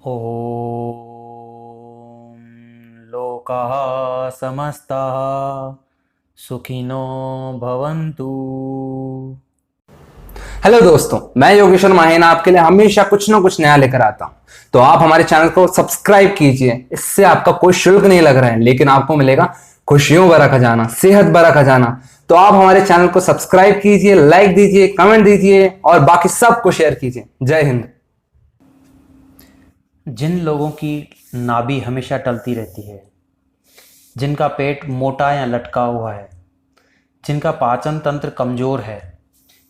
ॐ लोकाः समस्ताः सुखिनो भवन्तु। हेलो दोस्तों, मैं योगेश्वर माहिन आपके लिए हमेशा कुछ ना कुछ नया लेकर आता हूं। तो आप हमारे चैनल को सब्सक्राइब कीजिए। इससे आपका कोई शुल्क नहीं लग रहा है, लेकिन आपको मिलेगा खुशियों भरा खजाना, सेहत भरा खजाना। तो आप हमारे चैनल को सब्सक्राइब कीजिए, लाइक दीजिए, कमेंट दीजिए और बाकी सबको शेयर कीजिए। जय हिंद। जिन लोगों की नाभि हमेशा टलती रहती है, जिनका पेट मोटा या लटका हुआ है, जिनका पाचन तंत्र कमज़ोर है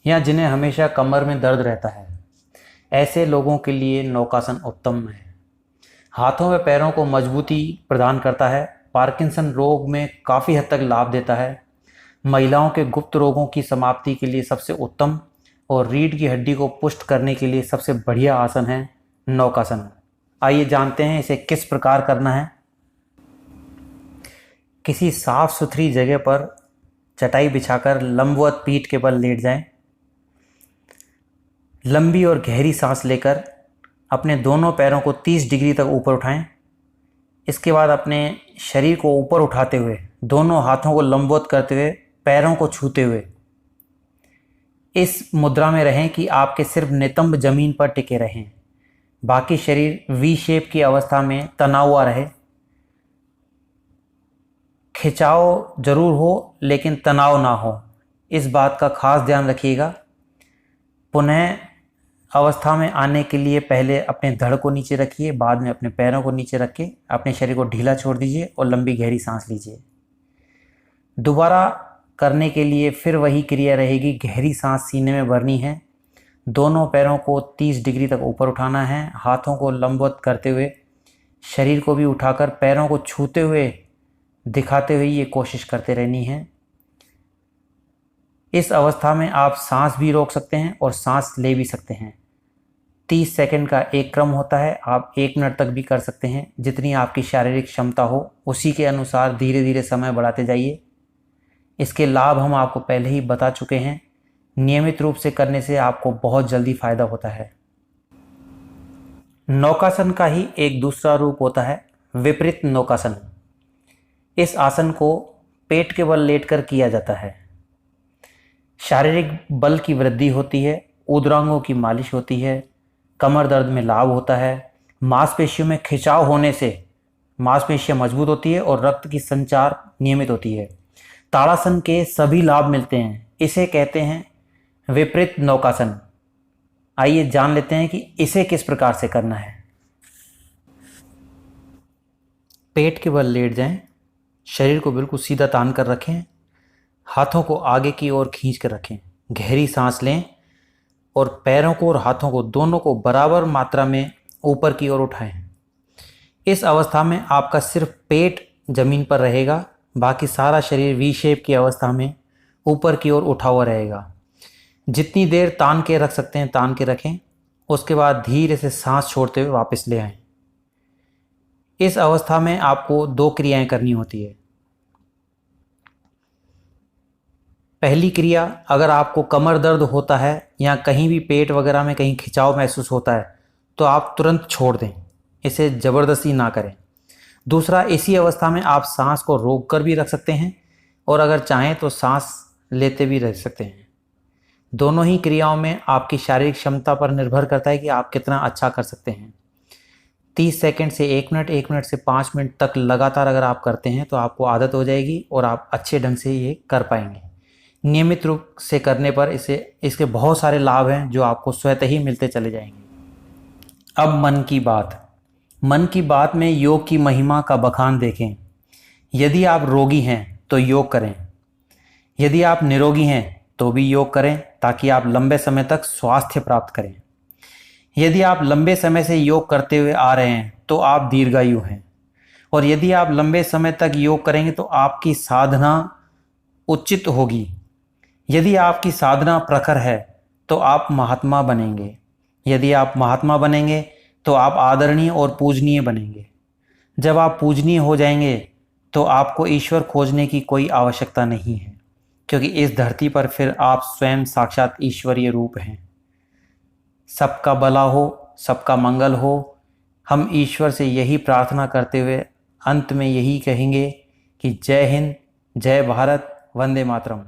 या जिन्हें हमेशा कमर में दर्द रहता है, ऐसे लोगों के लिए नौकासन उत्तम है। हाथों व पैरों को मजबूती प्रदान करता है, पार्किंसन रोग में काफ़ी हद तक लाभ देता है, महिलाओं के गुप्त रोगों की समाप्ति के लिए सबसे उत्तम और रीढ़ की हड्डी को पुष्ट करने के लिए सबसे बढ़िया आसन है नौकासन। आइए जानते हैं इसे किस प्रकार करना है। किसी साफ सुथरी जगह पर चटाई बिछाकर लंबवत पीठ के बल लेट जाएं। लंबी और गहरी सांस लेकर अपने दोनों पैरों को 30 डिग्री तक ऊपर उठाएं। इसके बाद अपने शरीर को ऊपर उठाते हुए दोनों हाथों को लंबवत करते हुए पैरों को छूते हुए इस मुद्रा में रहें कि आपके सिर्फ नितंब जमीन पर टिके रहें। बाकी शरीर वी शेप की अवस्था में तना हुआ रहे। खिंचाव जरूर हो लेकिन तनाव ना हो, इस बात का खास ध्यान रखिएगा। पुनः अवस्था में आने के लिए पहले अपने धड़ को नीचे रखिए, बाद में अपने पैरों को नीचे रख के अपने शरीर को ढीला छोड़ दीजिए और लंबी गहरी सांस लीजिए। दोबारा करने के लिए फिर वही क्रिया रहेगी। गहरी सांस सीने में भरनी है, दोनों पैरों को 30 डिग्री तक ऊपर उठाना है, हाथों को लंबवत करते हुए शरीर को भी उठाकर पैरों को छूते हुए दिखाते हुए ये कोशिश करते रहनी है। इस अवस्था में आप सांस भी रोक सकते हैं और सांस ले भी सकते हैं। 30 सेकंड का एक क्रम होता है, आप 1 मिनट तक भी कर सकते हैं। जितनी आपकी शारीरिक क्षमता हो उसी के अनुसार धीरे धीरे समय बढ़ाते जाइए। इसके लाभ हम आपको पहले ही बता चुके हैं। नियमित रूप से करने से आपको बहुत जल्दी फायदा होता है। नौकासन का ही एक दूसरा रूप होता है विपरीत नौकासन। इस आसन को पेट के बल लेटकर किया जाता है। शारीरिक बल की वृद्धि होती है, उदरांगों की मालिश होती है, कमर दर्द में लाभ होता है, मांसपेशियों में खिंचाव होने से मांसपेशियां मजबूत होती है और रक्त की संचार नियमित होती है। ताड़ासन के सभी लाभ मिलते हैं। इसे कहते हैं विपरीत नौकासन। आइए जान लेते हैं कि इसे किस प्रकार से करना है। पेट के बल लेट जाएं, शरीर को बिल्कुल सीधा तान कर रखें, हाथों को आगे की ओर खींच कर रखें, गहरी सांस लें और पैरों को और हाथों को दोनों को बराबर मात्रा में ऊपर की ओर उठाएं। इस अवस्था में आपका सिर्फ पेट जमीन पर रहेगा, बाकी सारा शरीर वी शेप की अवस्था में ऊपर की ओर उठा हुआ रहेगा। जितनी देर तान के रख सकते हैं तान के रखें, उसके बाद धीरे से सांस छोड़ते हुए वापस ले आएं। इस अवस्था में आपको 2 क्रियाएं करनी होती है। पहली क्रिया, अगर आपको कमर दर्द होता है या कहीं भी पेट वगैरह में कहीं खिंचाव महसूस होता है तो आप तुरंत छोड़ दें, इसे ज़बरदस्ती ना करें। दूसरा, इसी अवस्था में आप सांस को रोक कर भी रख सकते हैं और अगर चाहें तो सांस लेते भी रह सकते हैं। दोनों ही क्रियाओं में आपकी शारीरिक क्षमता पर निर्भर करता है कि आप कितना अच्छा कर सकते हैं। 30 सेकंड से 1 मिनट, 1 मिनट से 5 मिनट तक लगातार अगर आप करते हैं तो आपको आदत हो जाएगी और आप अच्छे ढंग से ये कर पाएंगे। नियमित रूप से करने पर इसके बहुत सारे लाभ हैं जो आपको स्वतः ही मिलते चले जाएंगे। अब मन की बात। मन की बात में योग की महिमा का बखान देखें। यदि आप रोगी हैं तो योग करें, यदि आप निरोगी हैं तो भी योग करें ताकि आप लंबे समय तक स्वास्थ्य प्राप्त करें। यदि आप लंबे समय से योग करते हुए आ रहे हैं तो आप दीर्घायु हैं और यदि आप लंबे समय तक योग करेंगे तो आपकी साधना उचित होगी। यदि आपकी साधना प्रखर है तो आप महात्मा बनेंगे। यदि आप महात्मा बनेंगे तो आप आदरणीय और पूजनीय बनेंगे। जब आप पूजनीय हो जाएंगे तो आपको ईश्वर खोजने की कोई आवश्यकता नहीं है, क्योंकि इस धरती पर फिर आप स्वयं साक्षात ईश्वरीय रूप हैं। सबका भला हो, सबका मंगल हो, हम ईश्वर से यही प्रार्थना करते हुए अंत में यही कहेंगे कि जय हिंद, जय भारत, वंदे मातरम।